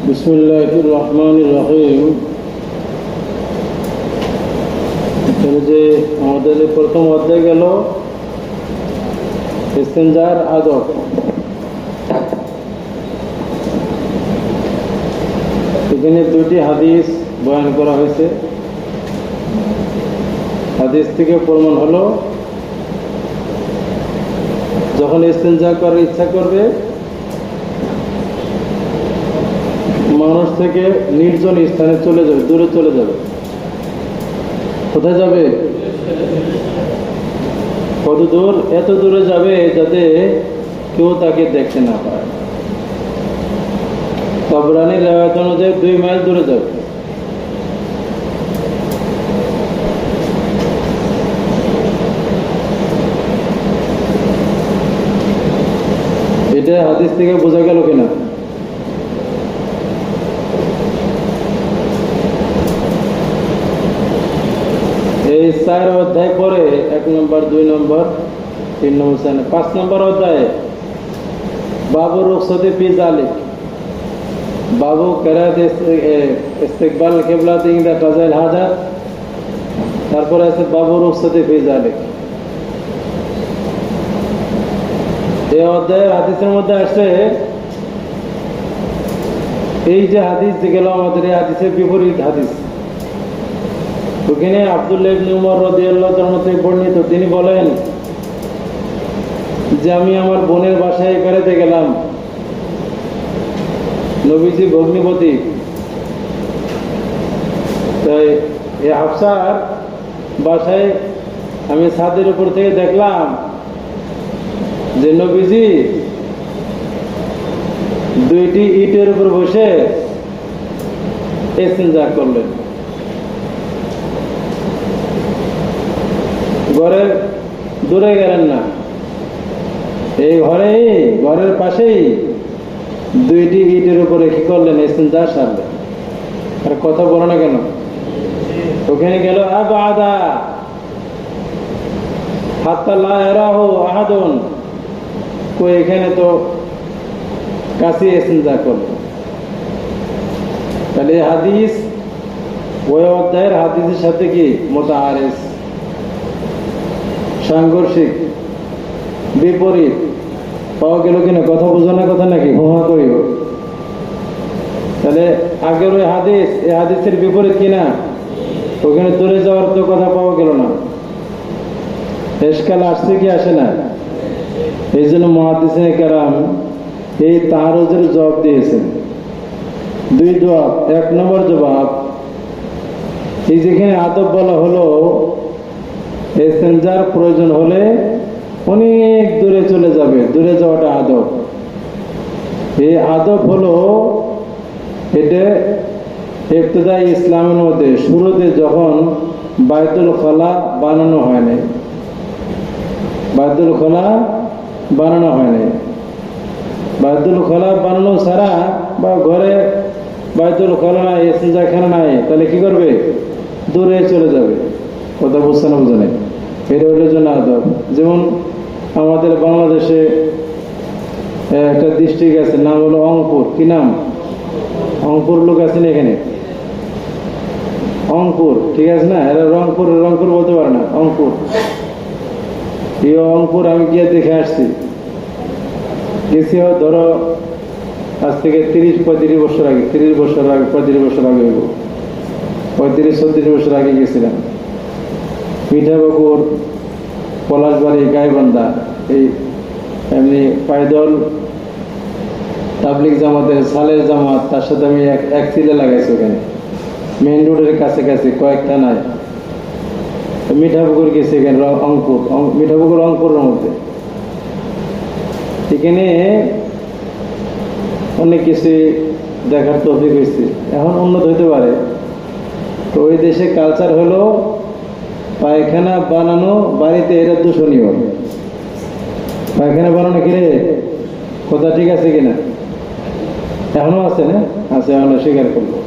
বিসমিল্লাহির রহমানির রহিম। এখানে যে আমাদের প্রথম অধ্যায় গেল ইস্তেঞ্জার আদব। এখানে দুটি হাদিস বয়ান করা হয়েছে। হাদিস থেকে প্রমাণ হলো যখন ইস্তেঞ্জা করার ইচ্ছা করবে মানুষ থেকে নির্জন স্থানে চলে যাবে, দূরে চলে যাবে। কোথায় যাবে? কত দূর? এত দূরে যাবে যাতে কেউ তাকে দেখতে না পায়। তাবরানী রিওয়ায়াত অনুযায়ী 2 মাইল দূরে যাবে। এটা হাদিস থেকে বোঝা গেল কিনা? এই 4 অধ্যায় পরে 1 নম্বর, 2 নম্বর, 3 নম্বর, 5 নম্বর অধ্যায়ে বাবু রুখসতে ফি যালিক, বাবু কেরাত ইস্তিকবাল কিবলাত ইনদা কাযাল হাজাত। তারপরে আছে বাবু রুখসতে ফি যালিক। এই অধ্যায়ের হাদিসের মধ্যে আসছে এই যে হাদিস যে গেল আমাদের, এই হাদিসের বিপরীত হাদিস। ওখানে আব্দুল্লাহ ইবনে উমর রাদিয়াল্লাহু তাআলা থেকে বর্ণিত, তিনি বলেন যে আমি আমার বোনের বাসায় বেড়াতে গেলাম, নবীজি ভগ্নিপতি। তাই এই হাফসার বাসায় আমি ছাদের উপর থেকে দেখলাম যে নবীজি 2টি ইটের উপর বসে ইস্তেঞ্জা করলেন। ঘরে দূরে গেলেন না, এই ঘরের পাশেই 2টি ইটের উপরে কি করলেন? ইস্তেঞ্জা সারলেন। আর কথা বলো না কেন? ওখানে গেল আবাদা হাত্তা লা ইয়ারাহু আহাদুন, কই এখানে তো কাছে ইস্তেঞ্জা করলেন। তাহলে হাদিস ওই অধ্যায়ের হাদিসের সাথে কি মুতাআরিজ, সাংঘর্ষিক, বিপরীত পাওয়া গেল কিনা? কথা বোঝো না কথা নাকি? হুহা করিব। তাহলে আগের ওই হাদিস, এই হাদিসের বিপরীত কিনা? ওখানে দূরে যাওয়ার তো কথা পাওয়া গেল না। এশকাল আসছে কি আসে না? এই জন্য মুহাদ্দিসিনে কেরাম এই তারুজের জবাব দিয়েছেন। 2 জবাব। 1 নম্বর জবাব, এই যেখানে আদব বলা হলো, ইস্তেঞ্জার প্রয়োজন হলে অনেক দূরে চলে যাবে, দূরে যাওয়াটা আদব। এই আদব হলো, এটা ইবতিদাই ইসলামের মধ্যে শুরুতে যখন বাইতুল খলা বানানো হয়নি, বাইতুল খলা বানানো হয়নি, বাইতুল খলা বানানো ছাড়া বা ঘরে বাইতুল খলা নাই, ইস্তেঞ্জাখানা নাই, তাহলে কি করবে? দূরে চলে যাবে। কথা বুঝছে না? বুঝে নেই। এটা হলো জন্য আদব। যেমন আমাদের বাংলাদেশে একটা ডিস্ট্রিক্ট আছে, নাম হলো অঙ্কুর। কি নাম? অঙ্কুর লোক আছেন এখানে? অঙ্কুর, ঠিক আছে না? এরা রংপুর বলতে পারে না, অঙ্কুর। এই অঙ্কুর আমি গিয়ে দেখে আসছি। গেছি ধরো আজ থেকে 30-35 বছর আগে, 35 বছর আগে হইব, 35-36 বছর আগে গেছিলাম। মিঠাপুকুর, পলাশবাড়ি, গাইবান্ধা, এই এমনি পায়দল তাবলিগ জামাতের সালের জামাত, তার সাথে আমি এক চিলে লাগাইছি ওখানে মেইন রোডের কাছে কয়েকটা নাই। মিঠাপুকুর গেছি, এখানে অঙ্কুর, মিঠাপুকুর অঙ্কুরের মধ্যে। এখানে অনেক কিছু দেখার তৌফিক হয়েছে। এখন উন্নত হইতে পারে। তো ওই দেশে কালচার হলো পায়খানা বানানো বাড়িতে, এটা দূষণীয়। পায়খানা বানানো কিরে, কথা ঠিক আছে কিনা? এখনো আছে না? আছে, এখনো স্বীকার করবো।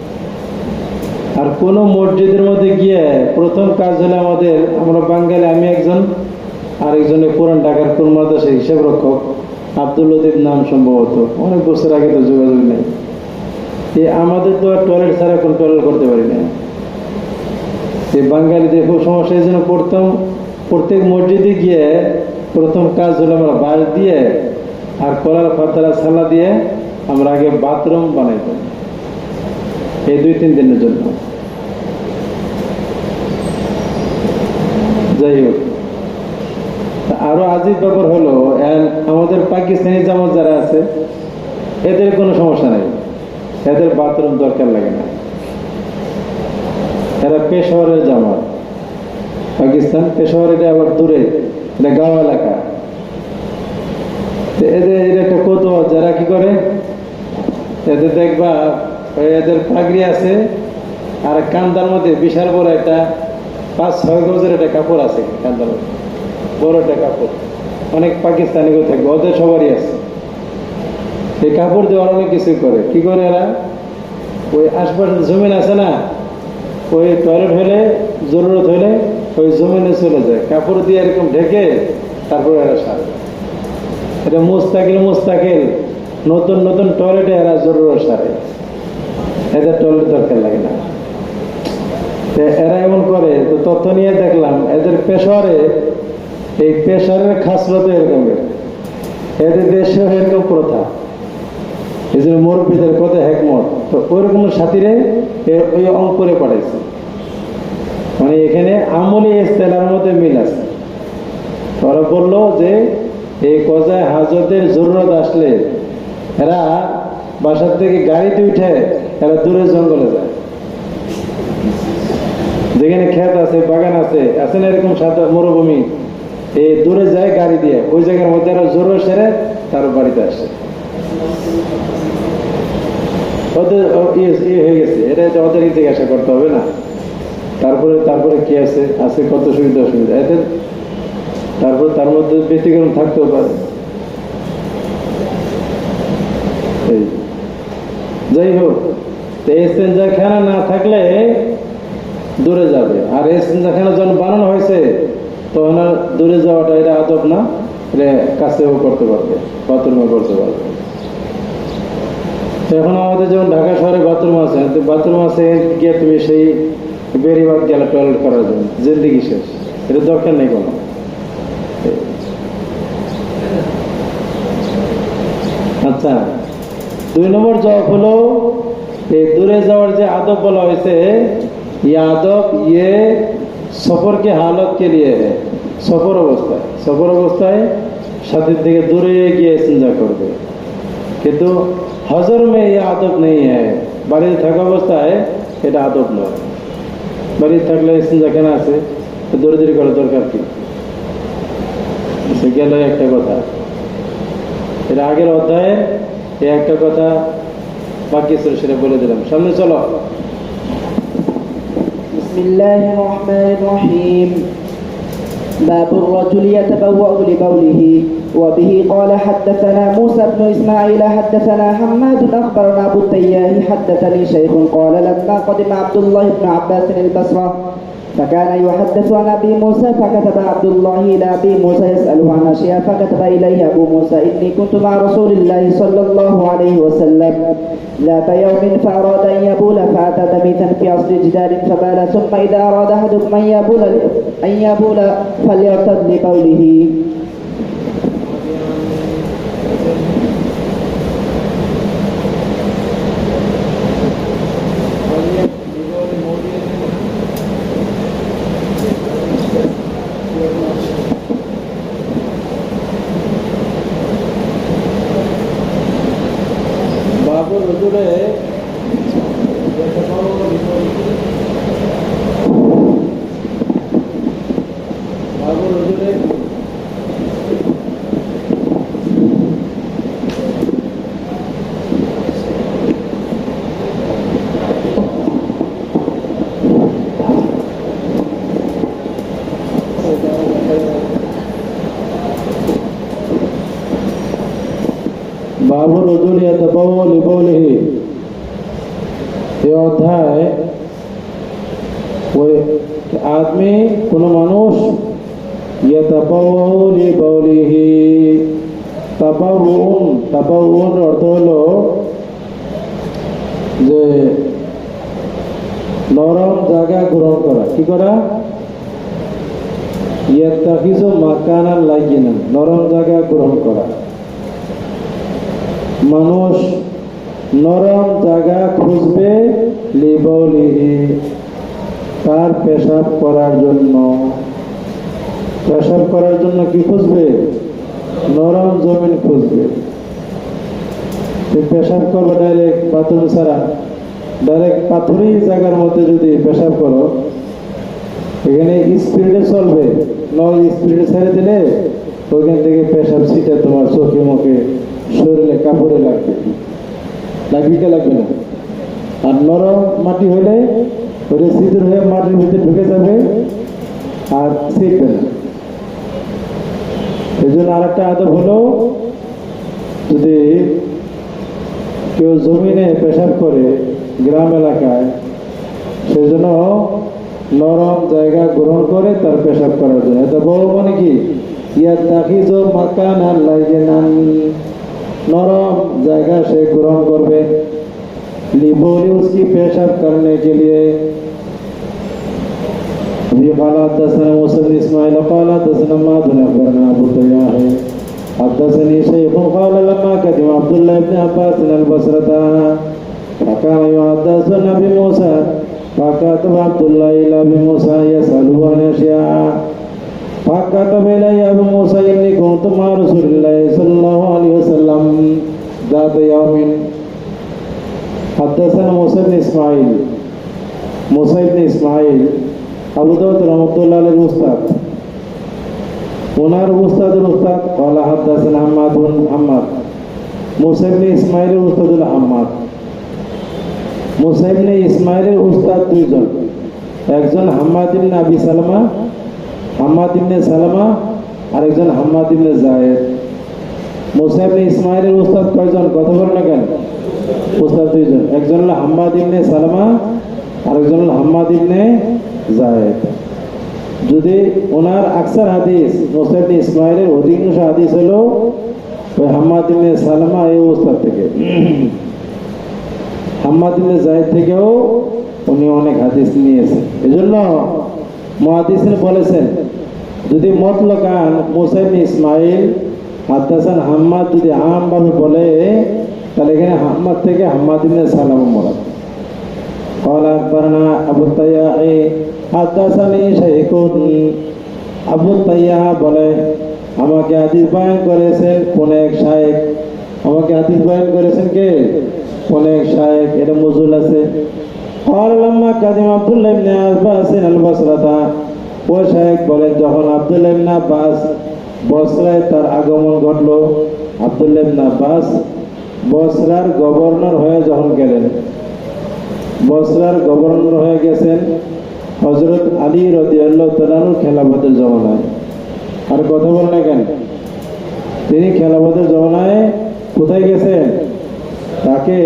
আর কোন মসজিদের মধ্যে গিয়ে প্রথম কাজ হলো আমাদের, আমরা বাঙালি, আমি একজন, আরেকজনের পুরান ঢাকার কোন মাদ্রাসার হিসাব রক্ষক, আব্দুল লতিফ নাম সম্ভবত, অনেক বছর আগে তো যোগাযোগ নেই। আমাদের তো আর টয়লেট ছাড়া কন্ট্রোল করতে পারি না। এই বাঙালিদের খুব সমস্যা, এই জন্য প্রত্যেক মসজিদে গিয়ে প্রথম কাজ হলো আমরা বাঁশ দিয়ে আর কলার পাতারা ছালা দিয়ে আমরা আগে বাথরুম বানাইতাম এই 2-3 দিনের জন্য। যাই হোক, আরো আজিব ব্যাপার হলো আমাদের পাকিস্তানি জামাত যারা আছে এদের কোনো সমস্যা নাই, এদের বাথরুম দরকার লাগে না। এরা পেশোয়ারের জামাত, পাকিস্তান পেশোয়ার, এটা আবার দূরে, এটা গাঁও এলাকা। এদের একটা কৌতূহল, যারা কি করে এদের দেখবা এদের পাগড়ি আছে আর কান্দার মধ্যে বিশাল বড় একটা 5-6 গজের একটা কাপড় আছে, কান্দার মধ্যে বড় একটা কাপড়। অনেক পাকিস্তানিও থাকবে, ওদের সবারই আছে। এই কাপড় দিয়ে অনেক কিছু করে। কি করে এরা? ওই আশপাশে জমিন আছে না, ওই টয়লেট হলে জরুরত হলে ওই জমিনে চলে যায়, কাপড় দিয়ে এরকম ঢেকে তারপরে এরা সারে। এটা মুস্তাকিল নতুন নতুন টয়লেটে এরা জরুরত সারে, এদের টয়লেট দরকার লাগে না। এরা এমন করে, তো তথ্য নিয়ে দেখলাম এদের পেশোয়ারে, এই পেশোয়ারের খাসলত এরকমের, এদের দেশেও এরকম প্রথা। এই জন্য মুরব্বীদের কথা হেকমত, তো ওইরকম সাথীরে ওই অঙ্করে পাঠাইছে। মানে এখানে আমলি ইস্তেলার মধ্যে মিল আছে। ওরা বললো যে এই কজায় হাজতের জরুরত আসলে এরা বাসার থেকে গাড়িতে উঠে এরা দূরে জঙ্গলে যায়, যেখানে ক্ষেত আছে, বাগান আছে না এরকম সাদা মরুভূমি, এই দূরে যায় গাড়ি দিয়ে, ওই জায়গার মধ্যে এরা জরুরত সেরে তার বাড়িতে আসে। ওদের হয়ে গেছে, এটা ওদের জিজ্ঞাসা করতে হবে না। তারপরে কি আছে কত সুবিধা অসুবিধা এদের, তারপর তার মধ্যে ব্যতিক্রম থাকতেও পারে। যাই হোক, ইস্তেঞ্জাখানা না থাকলে দূরে যাবে, আর ইস্তেঞ্জাখানা যখন বানানো হয়েছে তখন দূরে যাওয়াটা এটা আদব না, এটা কাছেও করতে পারবে, বাথরুমে করতে পারবে। এখন আমাদের যেমন ঢাকা শহরে বাথরুম আছে, গিয়ে তুমি সেই বেরিবাদ গেলে টয়লেট করার জন্য জিন্দিগি শেষ, এটা দরকার নেই কোনো। আচ্ছা, 2 নম্বর জবাব হলো এই দূরে যাওয়ার যে আদব বলা হয়েছে, ये आदब ये सफर के हालत के लिए है। सफर अवस्थाয় সাথে থেকে দূরে গিয়ে ইস্তেঞ্জা করবে, কিন্তু হজর में ये आदब नहीं है। বাড়িতে থাকা অবস্থায় এটা আদব নয়। বাড়িতে থাকলে ইস্তেঞ্জাখানা আছে, দৌড়াদৌড়ি করার দরকার কি? গেল একটা কথা, এটা আগের অধ্যায়ে এই একটা কথা বাকি ছিল, সেটা বলে দিলাম। সামনে চলো। বিসমিল্লাহির রহমানির রহিম। باب الرجل يتبوأ لبوله. وبه قال حدثنا موسى بن إسماعيل حدثنا حماد أخبرنا أبو التياه حدثني شيخ قال لما قدم عبد الله بن عباس البصرة فكان يحدث عن أبي موسى فكتب عبد الله إلى أبي موسى يسأله عن أشياء فكتب إليه أبو موسى إني كنت مع رسول الله صلى الله عليه وسلم ذات يوم فأراد أن يبول فأتى ميتا في أصل جدار فبال ثم إذا أراد أحدكم أن يبول فليرتد لبوله. বাবুর হুজুরে বাবুর রজুল ইয়াতাবাওয়া লিবাউলিহি, এই অধ্যায় ওই আদমি কোনো মানুষ ইয়াতাবাওয়া লিবাউলিহি, তাবাউন অর্থ হলো যে নরম জায়গা গ্রহণ করা, কি করা? ইয়াত্তাখিযু মাকানান লাইয়িনান, নরম জায়গা গ্রহণ করা। মানুষ নরম জায়গা খুঁজবে লিবাউলিহি, তার পেশাব করার জন্য। পেশাব করার জন্য কি খুঁজবে? নরম জমিন খুঁজবে। পেশাব করবে ডাইরেক্ট বাথরুম ছাড়া, ডাইরেক্ট পাথরি জায়গার মধ্যে যদি পেশাব করো, এখানে স্পিডে চলবে, নয় স্পিডে ছেড়ে দিলে ওইখান থেকে পেশাব ছিটে তোমার চোখে মুখে শরীরে কাপড়ে লাগবে, লাগবে কি লাগবে না? আর নরম মাটি হলে ওটা সিঁদুর হয়ে মাটির ভিতরে ঢুকে যাবে আর ছিটবে না। এই জন্য আর একটা আদব হলো, যদি কেউ জমিনে পেশাব করে গ্রাম এলাকায়, সেই জন্য নরম জায়গা গ্রহণ করে তার পেশাব করার জন্য। এটা বড় মানে কি? ইয়াত্তাখিযু মাকানান লাইয়িনান, नरम जगह से ग्रहण करबे लिबोली उसकी पेशाब करने के लिए। قال حدثنا موسى بن اسماعيل قال حدثنا معاذ بن اخبرنا ابو طياح حدثني شيخ قال لما قدم عبد الله بن عباس البصرة فكان يحدث النبي موسى فكتب عبد الله الى ابي موسى يساله عن اشياء فكتب الي ابو موسى اني كنت مع رسول الله صلى الله عليه وسلم ذات يوم حدثنا موسى بن اسماعيل আবু দাউদ রাহমাতুল্লাহ আলাইহির উস্তাদ, ওনার উস্তাদের উস্তাদ قال حدثنا حماد মুসা ইবনে ইসমাঈলের উস্তাদ হলো হাম্মাদ। মুসা ইবনে ইসমাঈলের উস্তাদ দুইজন, একজন হাম্মাদ ইবনে আবি সালামা, আর একজন হাম্মাদ ইবনে যায়েদ। মুসা ইবনে ইসমাঈলের উস্তাদ কয়জন? কথা বলেন না কেন? উস্তাদ দুইজন, একজন হলো হাম্মাদ ইবনে সালামা আর একজন হলো হাম্মাদ ইবনে যায়েদ। যদি ওনার আকসার হাদিস মুসা ইবনে ইসমাঈলের অধিকাংশ হাদিস হলো ওই হাম্মাদ ইবনে সালামা এই উস্তাদ থেকে। হাম্মাদ ইবনে যায়েদ থেকেও উনি অনেক হাদিস নিয়েছেন। এজন্য মুহাদ্দিসিন বলেছেন, যদি মতলকান মুসা ইবনে ইসমাঈল হাদাসান হাম্মাদ যদি আমভাবে বলে, তাহলে এখানে হাম্মাদ থেকে হাম্মাদ ইবনে সালামা মুরাদ। قال أخبرنا أبو الطياح حدثني شيخ আবু তাইয়াহ বলে আমাকে হাদিস বয়ান করেছেন কোন এক শায়েখ। আমাকে হাদিস বয়ান করেছেন কে? কোন এক শায়েখ, এটা মজুল আছে। قال لما قدم عبد الله بن عباس البصرة, ওই শায়েখ বলেন যখন আব্দুল্লাহ ইবনে আব্বাস বসরায় তার আগমন ঘটলো। আব্দুল্লাহ ইবনে আব্বাস বসরার গভর্নর হয়ে যখন গেলেন, বসরার গভর্নর হয়ে গেছেন হযরত আলী রাদিয়াল্লাহু তাআলা আনহুর খেলাফতের জমানায়। আর কথা বলেন না কেন? তিনি খেলাফতের জমানায় কোথায় গেছেন? তাকে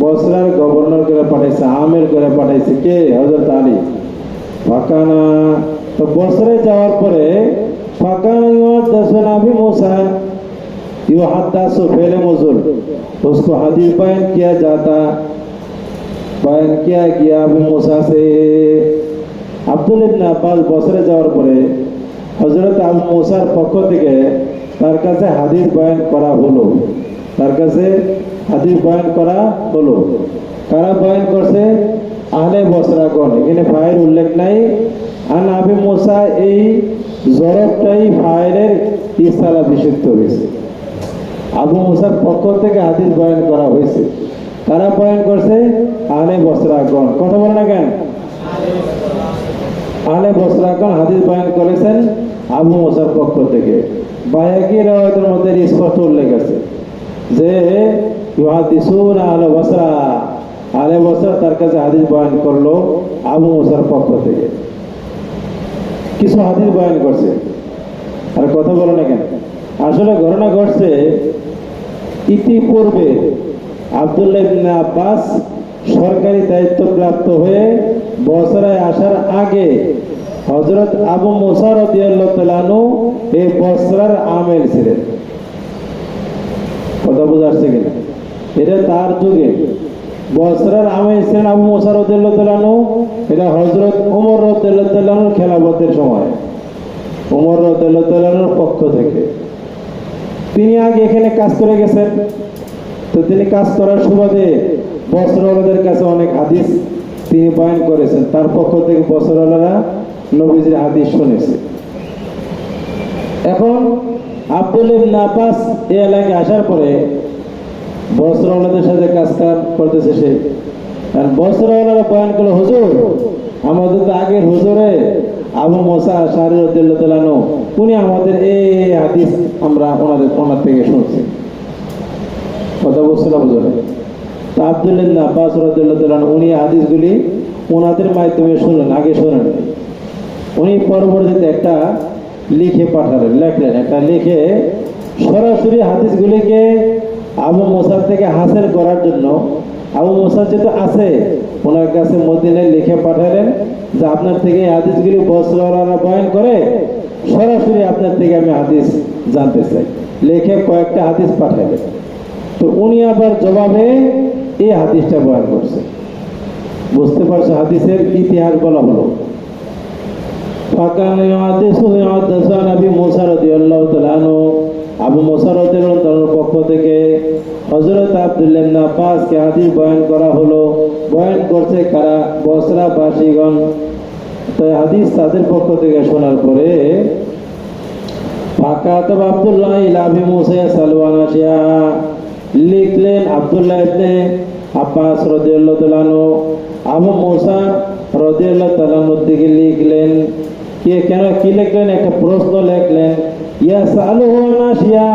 বসরার গভর্নর করে পাঠাইছে, আমির করে পাঠাইছে কে? হযরত আলী। ফাকানা, তো বসরায় যাওয়ার পরে ফাকানা ইউহাদ্দিসু আবি মুসা, ইউহাদ্দিসু ফেলে মজুল, उसको हदीस बयान किया जाता, बयान किया गया अबू मूसा से। আব্দুল্লাহ ইবনে আব্বাস বসরে যাওয়ার পরে হযরত আবু মুসার পক্ষ থেকে তার কাছে হাদিস বয়ান করা হলো, কারা বয়ান করছে? আহলে বসরাগণ। এখানে ফাইল উল্লেখ নাই। আন আবি মুসা, এই জরফটাই ফাইলের ইসালা বিশুদ্ধ হয়েছে। আবু মুসার পক্ষ থেকে হাদিস বয়ান করা হয়েছে। কারা বয়ান করছে? আহলে বসরাগণ। কথা বলে না কেন? আহলে বসরাগণ হাদিস বয়ান করেছেন আবু মুসার পক্ষ থেকে। বাইহাকী রাওয়ায়াতের মধ্যে স্পষ্ট উল্লেখ আছে যে ইউহাদ্দিসুন আহলে বসরা, আহলে বসরা তার কাছে হাদিস বয়ান করলো আবু মুসার পক্ষ থেকে, কিছু হাদিস বয়ান করছে। আর কথা বলে না কেন? আসলে ঘটনা ঘটছে ইতিপূর্বে আব্দুল্লাহ ইবনে আব্বাস সরকারি দায়িত্বপ্রাপ্ত হয়ে বসরায় আসার আগে হযরত আবু মুসা রাদিয়াল্লাহু তাআলা আনহু এই বসরার আমির ছিলেন। কথা বোঝা যাচ্ছে কিনা? এটা তার যুগে বসরার আমির ছিলেন আবু মুসা রাদিয়াল্লাহু তাআলা আনহু। এটা হযরত ওমর রাদিয়াল্লাহু তাআলা আনহুর খেলাফতের সময়, ওমর রাদিয়াল্লাহু তাআলা আনহুর পক্ষ থেকে। তিনি আগে এখানে কাজ করে গেছেন, তো তিনি কাজ করার সুবাদে বসরাওয়ালাদের কাছে অনেক হাদিস তিনি বয়ান করেছেন। তার পক্ষ থেকে বসরাওয়ালারা নবীজির হাদিস শুনেছে। এখন আব্দুল্লাহ ইবনে আব্বাস এই এলাকায় আসার পরে বসরাওয়ালাদের সাথে কাজ করতেছে সে। আর বসরাওয়ালারা বয়ান করলো, হুজুর আমাদের তো আগের হুজুরে আবু মুসা আশআরী রাদিয়াল্লাহু তাআলা আনহু, উনি আমাদের এই হাদিস আমরা ওনার থেকে শুনছি। কথা বলছিলাম হুজুরে। তো আব্দুল্লাহ ইবনে আব্বাস রাদিয়াল্লাহু তাআলা আনহু উনি হাদিসগুলি ওনাদের মাধ্যমে শুনলেন, আগে শোনেন। উনি পরবর্তীতে একটা লিখে পাঠালেন, লেখলেন একটা লিখে সরাসরি হাদিসগুলিকে আবু মুসার থেকে হাসিল করার জন্য আবু মুসা যেহেতু আছে ওনার কাছে মদিনায় লিখে পাঠালেন যে আপনার থেকে এই হাদিসগুলি বসরাওয়ালারা বয়ান করে, সরাসরি আপনার থেকে আমি হাদিস জানতে চাই। লিখে কয়েকটা হাদিস পাঠালেন। তো উনি আবার জবাবে এই হাদিসটা বয়ান করছে। বুঝতে পারছো হাদিসের ইতিহাস বলা হলো। ফাকান ইউহাদিসু ইউহাদিসান আবি মুসা রাদিয়াল্লাহু তাআলা আনহু, আবু মুসা রাদিয়াল্লাহু তাআলার পক্ষ থেকে হযরত আব্দুল্লাহ ইবনে আব্বাসকে হাদিস বয়ান করা হলো। বয়ান করছে কারা? বসরাবাসীগণ। তো হাদিস তাদের পক্ষ থেকে শোনার পরে ফাকাতাব আব্দুল্লাহ ইলা আবি মুসা সালওয়ান আশিয়া, লিখলেন আব্দুল্লাহ ইবনে আব্বাস রাদিয়াল্লাহু তাআলা আনহু আবু মুসা রাদিয়াল্লাহু তাআলা আনহুর দিকে লিখলেন। কেন কি লিখলেন? একটা প্রশ্ন লিখলেন। ইয়াসালুহু নাশিয়া,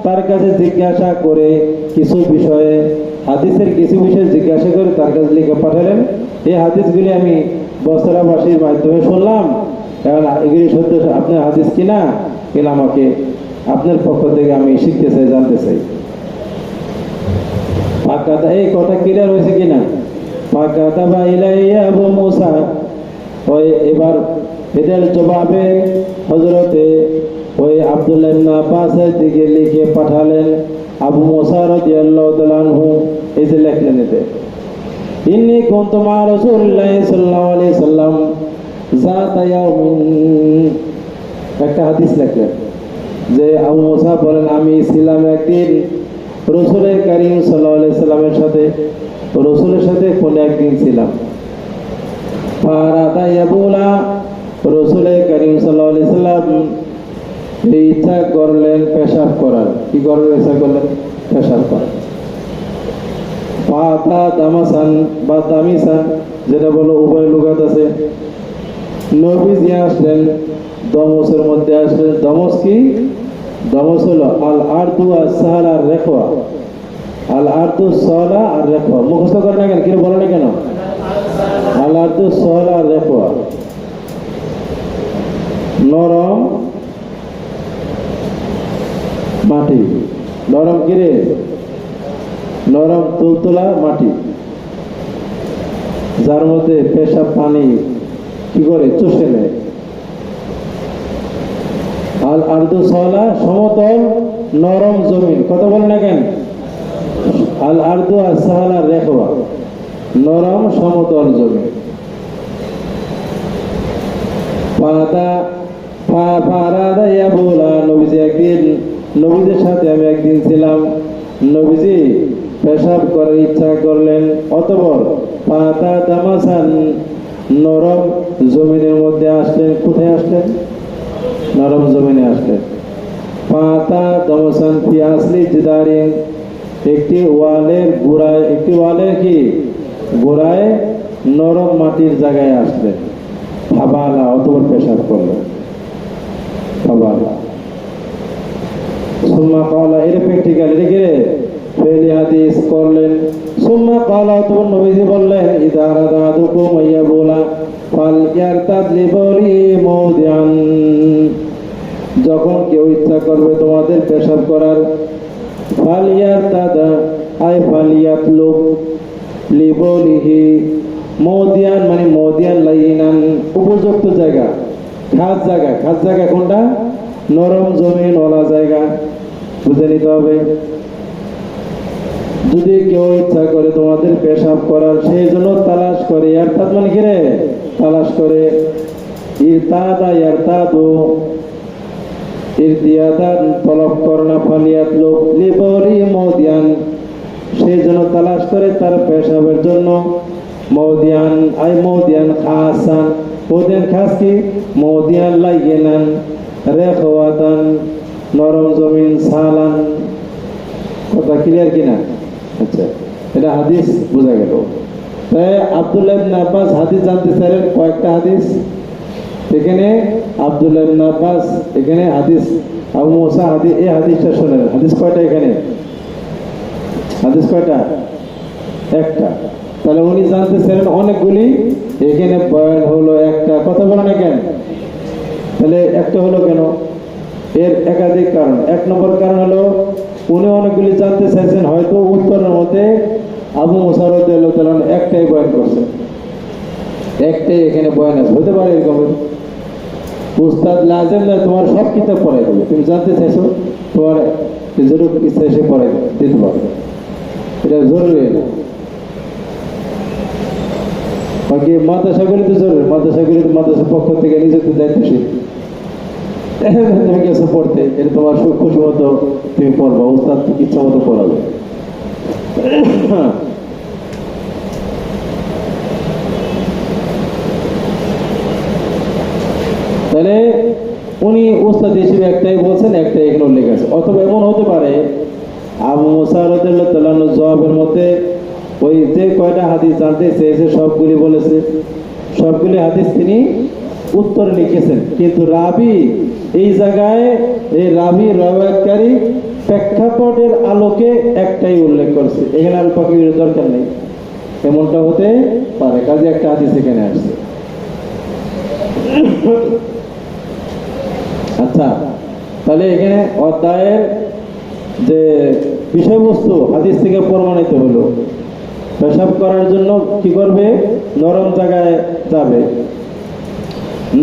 তার কাছে জিজ্ঞাসা করে কিছু বিষয়ে, হাদিসের কিছু বিষয়ে জিজ্ঞাসা করে তার কাছে লিখে পাঠালেন। এই হাদিসগুলি আমি বসরাবাসীর মাধ্যমে শুনলাম, এখন এগুলি সত্য আপনার হাদিস কিনা, এগুলো আমাকে আপনার পক্ষ থেকে আমি শিখতে চাই, জানতে চাই। ফাকাতা, এই কথা ক্লিয়ার হয়েছে কিনা? ফাকাতাবা ইলাইয়া আবু মুসা, ওই এবার এদের জবাবে হযরতে ওই আব্দুল্লাহ ইবনে আব্বাসের দিকে লিখে পাঠালেন আবু মুসা রাদিয়াল্লাহু তাআলা আনহু। এই যে লিখলেন এতে, ইন্নী কুনতু মা রাসূলিল্লাহ সাল্লাল্লাহু আলাইহি সাল্লাম যাতা ইয়াউমিন, একটা হাদিস লিখলেন যে আবু মুসা বলেন আমি ছিলাম একদিন রাসূল কারীম সাল্লাল্লাহু আলাইহি সাল্লামের সাথে, রাসূলের সাথে কোন একদিন ছিলাম। ফারাদা ইয়াবুলা, রাসূল কারীম সাল্লাল্লাহু আলাইহি সাল্লাম ইচ্ছা করলেন পেশাব করার। কি করলেন? ইচ্ছা করলেন পেশাব করার। ফাতা দামাসান বা দামিসান, যেটা বলো উভয় লুগাত আছে। নবীজি আসলেন, দমসের মধ্যে আসলেন। দমস কি? দমস হলো আল আরদু as-সাহলা আর-রাখওয়া। আল আরদু সাহলা আর রাখওয়া মুখস্থ করে না কেন? কি বলে না কেন? আল আরদু সাহলা আর রাখওয়া, নরম মাটি। নরম কিরে? নরম তুলতুলা মাটি, যার মধ্যে পেশাব পানি কি করে চষে নেয়। আল আরদু সাহলা, সমতল নরম জমিন। কথা বলে না কেন? আল আরদু as-সাহলা আর-রাখওয়া, নরম সমতল জমিন। ফারাদা ইয়াবুলা, নবীজি একদিন, নবীজির সাথে আমি একদিন ছিলাম। নবীজি পেশাব করার ইচ্ছা করলেন, অতঃপর ফাতা দামাসান, নরম জমিনের মধ্যে আসলেন। কোথায় আসলেন? নরম জমিনে আসলেন। ফাতা দামাসান ফি আসলি জিদারিন, একটি ওয়ালের গোড়ায়, একটি ওয়ালের কি গোড়ায় নরম মাটির জায়গায় আসলেন। ফাবালা, অতঃপর পেশাব করলেন। ফাবালা সুম্মা ক্বালা, এর প্র্যাকটিক্যাল, এটাকে ফেলি হাদিস করলেন। সুম্মা ক্বালা, অতঃপর নবীজি বললেন ইযা আরাদা আহাদুকুম আইয়াবুলা ফালইয়ারতাদ লিবাউলি মাওদিআন, যখন কেউ ইচ্ছা করবে তোমাদের পেশাব করার, ফালইয়ারতাদ আই ফালইয়াতলুব লিবাউলিহি মাওদিআন, মানে মাওদিআন লাইনান, উপযুক্ত জায়গা, খাস জায়গা। খাস জায়গা কোনটা? নরম জমিন ওলা জায়গা, বুঝে নিতে হবে। যদি কেউ ইচ্ছা করে তোমাদের পেশাব করার সেই জন্য তালাশ করে, ইয়ারতাদ মানে কি রে? তালাশ করে। ইরতাদা ইয়ারতাদু, ইরতিয়াদান তলব করনা ফালিয়াত লোক লিবরি মৌদিয়ান, সেই জন্য তালাশ করে তার পেশাবের জন্য। মৌদিয়ান আই মৌদিয়ান খাসান, মৌদিয়ান খাস কি? মৌদিয়ান লাইগেনান রেখওয়াতান, নরম জমিন সালান। কথা ক্লিয়ার কিনা? আচ্ছা, এটা হাদিস বোঝা গেল। তাই আব্দুল্লাহ ইবনে আব্বাস হাদিস জানতে চাইলেন কয়েকটা হাদিস। এখানে আব্দুল্লাহ ইবনে আব্বাস এখানে হাদিস, আবু মুসা হাদিস, এই হাদিসটা শোনেন। হাদিস কয়টা এখানে? হাদিস কয়টা? একটা। তাহলে উনি জানতে চাইলেন অনেকগুলি, এখানে বয়ান হলো একটা। কথা বলেন কেন? তাহলে একটা হলো কেন? এর একাধিক কারণ। এক নম্বর কারণ হলো উনি অনেকগুলি জানতে চাইছেন, হয়তো উত্তরের মধ্যে আবু মুসা রাদিয়াল্লাহু তাআলা একটাই বয়ান করছেন, একটাই এখানে বয়ান আছে। হতে পারে এরকম উস্তাদ লাজেম না তোমার সব কিতাব পড়াই দেবে, তুমি জানতে চাইছো তোমার যেরূপ ইচ্ছা সে পড়াই দিতে পারবে, এটা জরুরি না। বাকি মাদ্রাসাগুলি তো জরুরি, মাদ্রাসাগুলি তো মাদ্রাসার পক্ষ থেকে নিজের দায়িত্বশীল, তুমি গেছো পড়তে, এটা তোমার খুশি মতো তুমি পড়বা, উস্তাদ ইচ্ছা মতো পড়াবে। তাহলে উনি উস্তাদ হিসেবে একটাই বলছেন, একটাই এখানে উল্লেখ আছে। অথবা এমন হতে পারে আবু মুসা রাদিয়াল্লাহু তাআলা জবাবের মধ্যে ওই যে কয়টা হাদিস জানতে চেয়েছে সবগুলি বলেছে, সবগুলি হাদিস তিনি উত্তরে লিখেছেন, কিন্তু রাবি এই জায়গায় এই রাবি রাওয়াতকারী প্রেক্ষাপটের আলোকে একটাই উল্লেখ করছে, এখানে আর বাকি দরকার নেই। এমনটা হতে পারে, কাজে একটা হাদিস এখানে আসছে। আচ্ছা, তাহলে এখানে অধ্যায়ের যে বিষয়বস্তু হাদিস থেকে প্রমাণিত হলো, পেশাব করার জন্য কি করবে? নরম জায়গায় যাবে।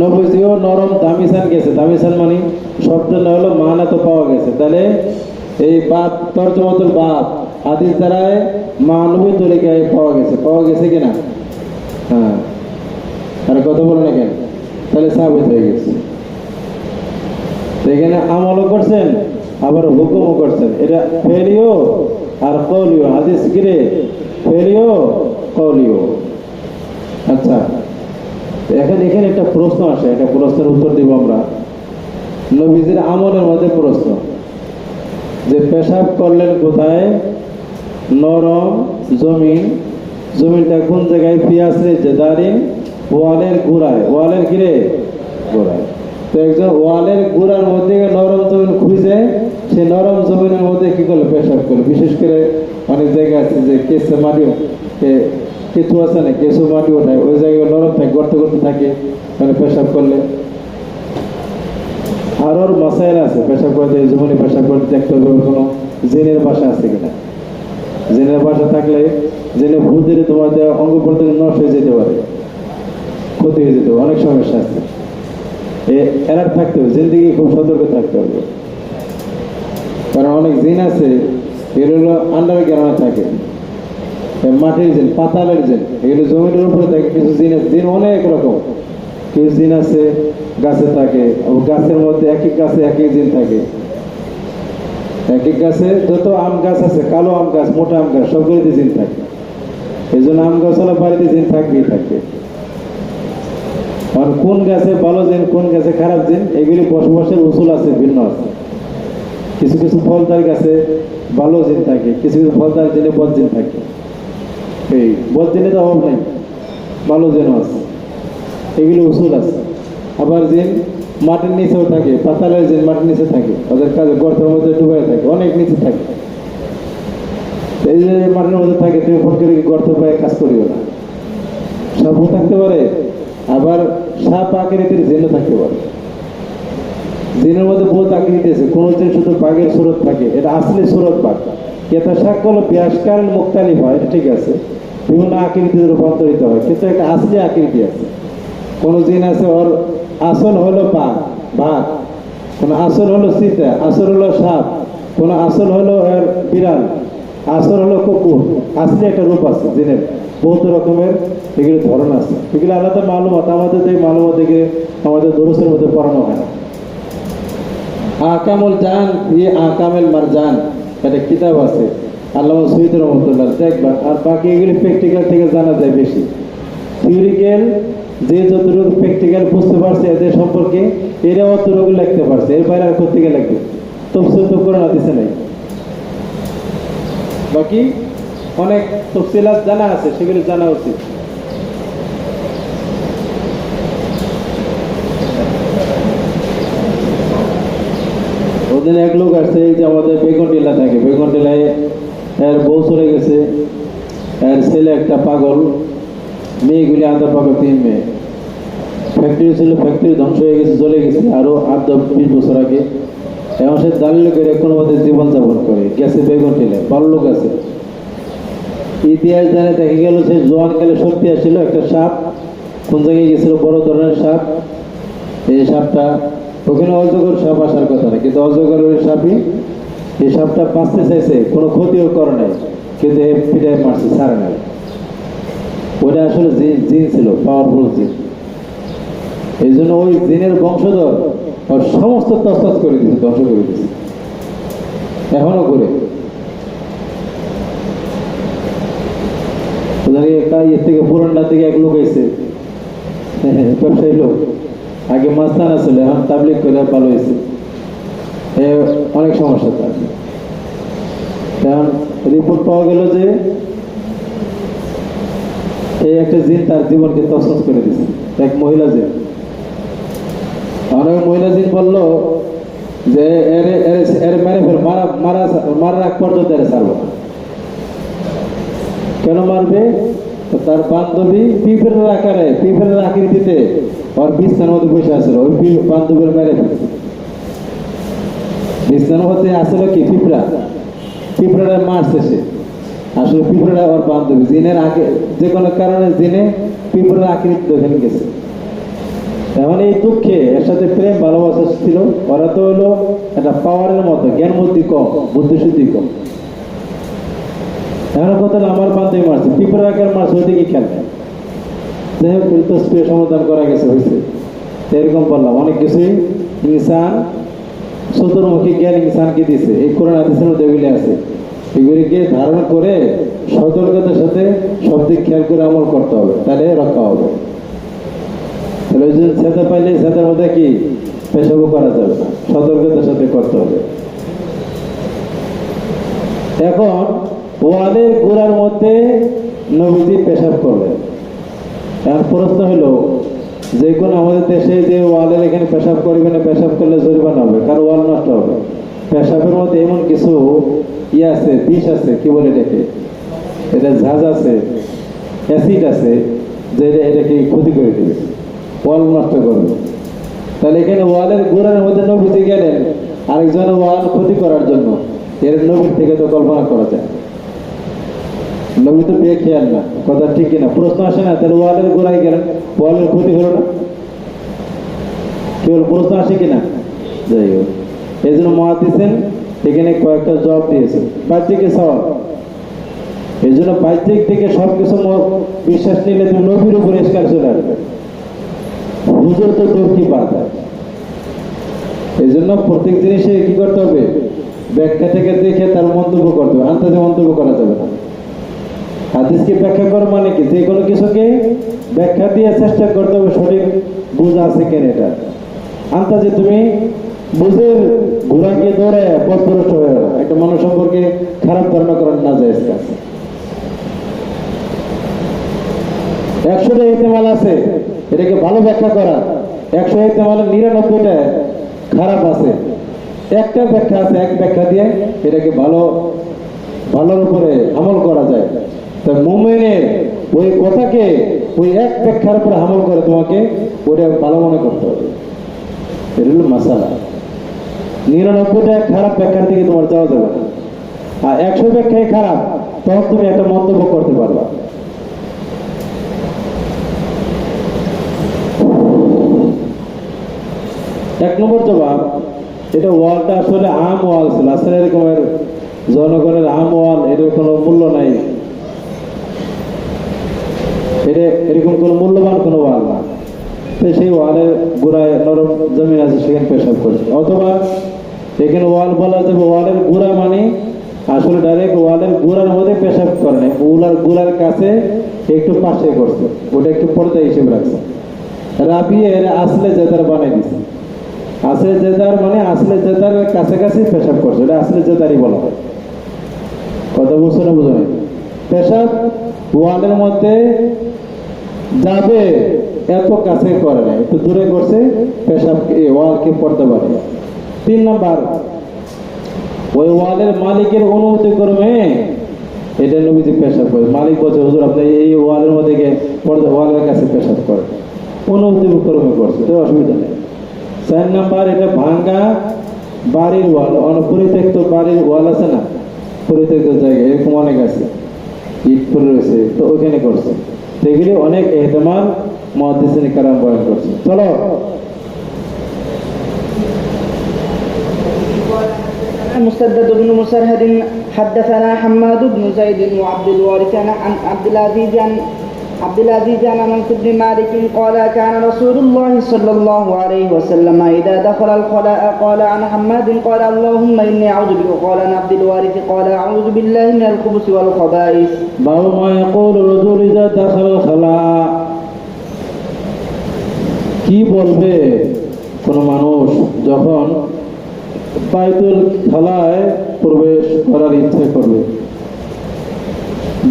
নবীজিও নরম দামিসান গেছে, দামিসান মানে শব্দ না হলো মানা তো পাওয়া গেছে। তাহলে এই বাপ তর্জমাতুল বাপ হাদিস দ্বারায় মানবী তরিকায় পাওয়া গেছে কিনা? হ্যাঁ, আর কথা বলো না কেন? তাহলে সাবিত হয়ে গেছে। এখানে আমলও করছেন আবার হুকুমও করছেন, এটা ফেলিও আর কৌলিও হাদিস গিরে, ফেলিও কৌলিও। আচ্ছা, এখন এখানে একটা প্রশ্ন আসে, একটা প্রশ্নের উত্তর দিব আমরা। নবীজির আমলের মধ্যে প্রশ্ন যে পেশাব করলেন কোথায়? নরম জমিন, জমিনটা কোন জায়গায়? পিয়াসে জেদারিন, ওয়ালের গুড়ায়, ওয়ালের ঘিরে গোড়ায়। তো একজন ওয়ালের গুড়ার মধ্যে নরম জমিন খুঁজে সে নরম জমিনের মধ্যে কি করলো? পেশাব করলো। বিশেষ করে অনেক জায়গা আছে যে কেঁচো মাটি, কেঁচু আছে না, কেঁচু মাটি ওঠায়, ওই জায়গায় নরম থাকে, গর্ত করতে থাকে, মানে পেশাব করলে। আর ওর মাসাইল আছে, পেশাব করতে জমিনে পেশাব করতে দেখতে হবে কোনো জিনের বাসা আছে কিনা। জিনের বাসা থাকলে জেনে ভূত দিলে তোমাদের অঙ্গ প্রত্যঙ্গ নষ্ট হয়ে যেতে পারে, ক্ষতি হয়ে যেতে পারে, অনেক সমস্যা আছে। অ্যালার্ট থাকতে হবে, জিন্দিগি খুব সতর্ক থাকতে হবে। কারণ অনেক জিন আছে এগুলো আন্ডারগ্রাউন্ডে থাকে, মাটির জিন, পাতালের জিন, এগুলো জমির উপরে থাকে। কিছু জিন আছে, জিন অনেক রকম। কিছু জিন আছে গাছে থাকে, গাছের মধ্যে এক এক গাছে এক এক জিন থাকে। এক এক গাছে যত আম গাছ আছে, কালো আম গাছ, মোটা আম গাছ, সবগুলিতে জিন থাকে। এই জন্য আম গাছওয়ালা বাড়িতে জিন থাকবেই থাকবে। আর কোন গাছে ভালো জিন, কোন গাছে খারাপ জিন, এগুলি বসবাসের উসুল আছে, ভিন্ন আছে। কিছু কিছু ফলদার গাছে ভালো জিন থাকে, কিছু কিছু ফলদার জিনে বদ জিন থাকে। এই বদ জিনে তো অভাব নেই, ভালো জিনও আছে, এগুলি উসুল আছে। আবার জিন মাটির নিচেও থাকে, পাতালের জিন মাটির নিচে থাকে, ওদের কাজে গর্তের মধ্যে ডুবে থাকে, অনেক নিচে থাকে। এই যে মাটির মধ্যে থাকে, তুমি ফট করে গর্ত পায়ে কাজ করিও না। সাপও থাকতে পারে, আবার সাপ আকৃতির জিনও থাকতে পারে। জিনের মধ্যে বহুত আকৃতি আছে, কোন জিন শুধু বাঘের সুরত থাকে, এটা আসলে সুরত বাঘ। কেতা শাকগুলো ব্যাসকারণ মুক্তালিফ হয়, এটা ঠিক আছে, বিভিন্ন আকৃতিতে রূপান্তরিত হয়, কিন্তু একটা আসলে আকৃতি আছে। কোন জিন আছে ওর আসল হলো বাঘ, কোন আসল হলো চিতা, আসল হলো সাপ, কোন আসল হলো এর বিড়াল, আসর হলো কুকুর, আসলে একটা রূপ আছে জিনের, বহুত রকমের এগুলো ধরন আছে, এগুলো আলাদা মালুমাত, আমাদের যে মালুমাত এগুলো আমাদের দরুসের মধ্যে পড়ানো হয় না। আকামুল জান আকামেল মারজান একটা কিতাব আছে আল্লামা সৈয়দ রহমতুল্লাহ, দেখবেন। আর বাকি এগুলি প্র্যাকটিক্যাল থেকে জানা যায় বেশি। থিওরিক্যাল যে যতটুকু প্র্যাকটিক্যাল বুঝতে পারছে এদের সম্পর্কে, এরা অতটুকু লিখতে পারছে, এর বাইরে আর কোথেকে লিখবে? তফসিল তো করে না দিছে নাই। বাকি অনেক তফসিলাত জানা আছে, সেগুলি জানা উচিত। ওদিন এক লোক আসছে, এই যে আমাদের বেগুনটিলা থাকে, বেগুনটিলায় এর বউ চলে গেছে, এর ছেলে একটা পাগল, মেয়েগুলি আধা পাগল, 3 মেয়ে। ফ্যাক্টরি ছিল, ফ্যাক্টরি ধ্বংস হয়ে গেছে, চলে গেছে আরো 8-20 বছর আগে। এখন সে দালিল করে কোনো মধ্যে জীবনযাপন করে গেছে বেগুনটিলায়, ভালো লোক আছে। ইতিহাস জানে দেখা গেল সে জোয়ানকালে শক্তি আসছিল, একটা সাপ কোন জায়গায় গেছিল, বড় ধরনের সাপ। এই সাপটা ওখানে অজগর সাপ আসার কথা না, কিন্তু অজগরের সাপই এই সাপটা বাঁচতে চাইছে, কোনো ক্ষতিও করে নাই, কিন্তু পিটায় মারছে, ছাড়ে নাই। ওটা আসলে জিন ছিল, পাওয়ারফুল জিন। এই জন্য ওই জিনের বংশধর ওর সমস্ত তছনছ করে দিচ্ছে, ধ্বংস করে দিচ্ছে, এখনো করে। এর থেকে পুরানটা থেকে এক লোক এসে ব্যবসায়ী লোক, আগে মাস্তানা ছিল, এখন তাবলিগ করে ভালো হয়েছে। অনেক সমস্যা তার। এখন রিপোর্ট পাওয়া গেল যে এই একটা জিন তার জীবনকে তছনছ করে দিচ্ছে, এক মহিলা জিন। অনেক মহিলা জিন বললো যে এর মেরে ফেল, মারার আগ পর্যন্ত এর ছাড়বো না। কেন মারবে? তার বান্ধবী পিঁপড়ের আকারে, পিঁপড়ের আকৃতিতে ওর বিছানার মধ্যে বসে আসলো, ওই বান্ধবীর মেরে ফেলছে। বিছানার মধ্যে আসলো কি পিঁপড়া, পিঁপড়াটা মারছে সে, আসলে পিঁপড়াটা ওর বান্ধবী। জিনের আগে যে কোনো কারণে জিনে পিঁপড়ের আকৃতি ওখানে গেছে। এখন এই দুঃখে এর সাথে প্রেম ভালোবাসা ছিল। ওরা তো হলো একটা পাওয়ারের মতো, জ্ঞান বুদ্ধি কম, বুদ্ধি শুদ্ধি কম। এখন কথা আমার বান্ধবী মারছে, পিঁপড়ার আকার মারছে, ওইদিকে খেয়াল নেই। যাই হোক, তো স্প্রে সমাধান করা গেছে, হয়েছে। এরকম বললাম, অনেক কিছুই ইনসান চতুর্মুখী জ্ঞান ইনসানকে দিছে, এই কোরআন হাদিসের মধ্যে এগুলি আছে। এগুলিকে ধারণ করে সতর্কতার সাথে সব দিক খেয়াল করে আমল করতে হবে, তাহলে রক্ষা হবে। তাহলে ওই যে সেটা পাইলে সেটার মধ্যে কি পেশাবও করা যাবে না, সতর্কতার সাথে করতে হবে। এখন ওয়ালের গোড়ার মধ্যে নবীজি পেশাব করলেন। এখন প্রশ্ন হলো, যে কোনো আমাদের দেশে যে ওয়ালের এখানে পেশাব করবে না, পেশাব করলে জরিমানা হবে, কারণ ওয়াল নষ্ট হবে। পেশাবের মধ্যে এমন কিছু ইয়ে আছে, বিষ আছে, কি বলে এটাকে, এটা ঝাঁজ আছে, অ্যাসিড আছে, যে এটাকে ক্ষতি করে দেবে, ওয়াল নষ্ট করবে। তাহলে এখানে ওয়ালের গোড়ার মধ্যে নবীজি গেলেন আরেকজনের ওয়াল ক্ষতি করার জন্য। এর নবীর থেকে তো কল্পনা করা যায়। নবী তো বিয়ে খেয়াল না, কথা ঠিক কিনা? প্রশ্ন আসে না? তাহলে ওয়ালের গোড়ায় গেলেন, ওয়ালের ক্ষতি হলো না? কেবল প্রশ্ন আসে কিনা? যাই হোক, এই জন্য মহাদিসেন এখানে কয়েকটা জবাব দিয়েছে। বাহ্যিকে সওয়াল, এই জন্য বাহ্যিক থেকে সবকিছু বিশ্বাস নিলে তুমি নবীর উপর এসকার চলে আসবে। হুজুর তো তোর কি পাতা। এই জন্য প্রত্যেক জিনিসে কি করতে হবে? ব্যাখ্যা থেকে দেখে তার মন্তব্য করতে হবে, আন্দাজে মন্তব্য করা যাবে না। হাদিসকে ব্যাখ্যা করা মানে কি, যে কোনো কিছুকে ব্যাখ্যা দিয়ে চেষ্টা করতে হবে সঠিক বুঝ আছে কেন। এটা আন্দাজে তুমি বুঝের ঘোড়াকে দৌড়ে পথভ্রষ্ট হয়ে গেল, একটা মানুষ সম্পর্কে খারাপ ধারণা করার না যায়। 100টা ইহতেমাল আছে, এটাকে ভালো ব্যাখ্যা করা। 100 ইহতেমালের 99টা খারাপ আছে, একটা ব্যাখ্যা আছে, এক ব্যাখ্যা দিয়ে এটাকে ভালোর উপরে আমল করা যায়। তো মুমিনের ওই কথাকে ওই এক ব্যাখ্যার উপরে আমল করে তোমাকে ওটা ভালো মনে করতে হবে। এটা হলো মাসালা। 99টা খারাপ ব্যাখ্যার দিকে তোমার যাওয়া যাবে না। আর 100 ব্যাখ্যায় খারাপ, তখন তুমি একটা মন্তব্য করতে পারবা। এক নম্বর জবাব, এটা ওয়ালটা আসলে আম ওয়াল ছিল, আসলে এরকমের জনগণের আমওয়াল, এর কোনো মূল্য নাই, এটা এরকম কোনো মূল্যবান কোনো ওয়াল না। তো সেই ওয়ালের গোড়ায় নরম জমিন আছে, সেখানে পেশাব করছে। অথবা এখানে ওয়াল বলা যাবে, ওয়ালের গোড়া মানে আসলে ডাইরেক্ট ওয়ালের গোড়ার মধ্যে পেশাব করে নাই, গোড়ার কাছে একটু পাশে করছে, ওটা একটু পর্দা হিসেবে রাখছে। রাবিয়ে এর আসলে জেদার বানাই দিছে। আসলে জেদার মানে আসলে জেদার কাছাকাছি পেশাব করছে, এটা আসলে জেদারই বলা হয়। কথা বুঝছো না বুঝো না? পেশাব ওয়ালের মধ্যে যাবে এত কাছে করে না, একটু দূরে করছে, পেশাব ওয়ালকে পড়তে পারে। 3 নাম্বার, ওই ওয়ালের মালিকের অনুমতি করবে, এটা নবীজি পেশাব করে। মালিক বলছে হুজুর আপনি এই ওয়ালের মধ্যে গিয়ে পর্দা ওয়ালের কাছে পেশাব করে, অনুমতি ক্রমে করছে, তো অসুবিধা নেই। 4 নাম্বার, এটা ভাঙ্গা বাড়ির ওয়াল, পরিত্যক্ত বাড়ির ওয়াল আছে না, পরিত্যক্ত জায়গায় এরকম অনেক আছে, ইট পড়ে রয়েছে, তো ওখানে করছে। সেগুলি অনেক এহতেমাল মুহাদ্দিসিন কেরাম বয়ান করছে। চলো مسدد بن مسرهد حدثنا حماد بن زيد وعبد الوارث عن عبد العزيز عن انس بن مالك قال كان رسول الله صلى الله عليه وسلم اذا دخل الخلاء قال عن حماد قال اللهم اني اعوذ بك، قال عن عبد الوارث قال اعوذ بالله من الخبث والخبائث. باب ما يقول الرجل اذا دخل الخلاء, কি বলবে কোন মানুষ যখন বাইতুল খালায় প্রবেশ করার ইচ্ছা করবে।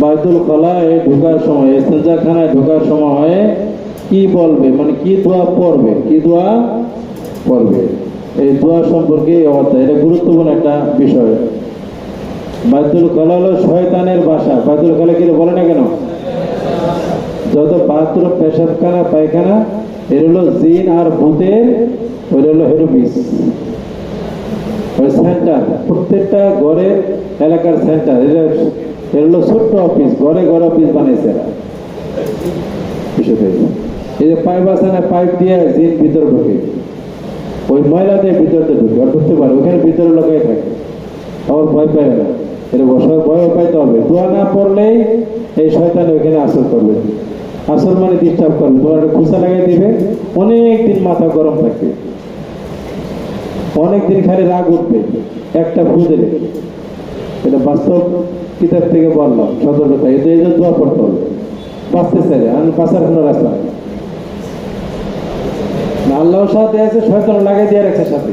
বাইতুল খালায় ঢোকার সময়, ইস্তেঞ্জাখানায় ঢোকার সময় কি বলবে, মানে কি দোয়া পড়বে, কি দোয়া পড়বে, এই দোয়া সম্পর্কে এটা গুরুত্বপূর্ণ একটা বিষয়। বাইতুল খালা হলো শয়তানের বাসা। বাইতুল খালা কি বলে না কেন? যত বাথরুম, পেশাবখানা, পায়খানা, এর হলো জিন আর ভূতের, ওই হলো হেডঅফিস, ওই সেন্টার, প্রত্যেকটা ঘরের এলাকার সেন্টার। এর হলো ছোট্ট অফিস, ঘরে ঘরে অফিস বানিয়েছে এরা। এই যে পাইপ আছে না, পাইপ দিয়ে জিন ভিতরে ঢুকে, ওই ময়লাদের ভিতরে ঢুকে, আর ঢুকতে পারে, ওখানে ভিতরে লোকাই থাকে, আবার ভয় পায় না। এটা ভয় পাইতে হবে। দোয়া না পড়লেই এই শয়তান ওইখানে আসর করবে, আসর মানে ডিস্টার্ব করবে, তোমার খুঁচা লাগাই দিবে, অনেক দিন মাথা গরম থাকবে, অনেকদিন খালি রাগ উঠবে একটা ফু দিলে। এটা বাস্তব কিতাব থেকে বললাম, সতর্কতা। এতে এই যে দোয়া পড়তে হবে, বাঁচতে চাইলে, আর বাঁচার কোনো রাস্তা নেই। আল্লাহর সাথে আছে, শয়তান লাগাই দিয়ে রাখছে সাথে।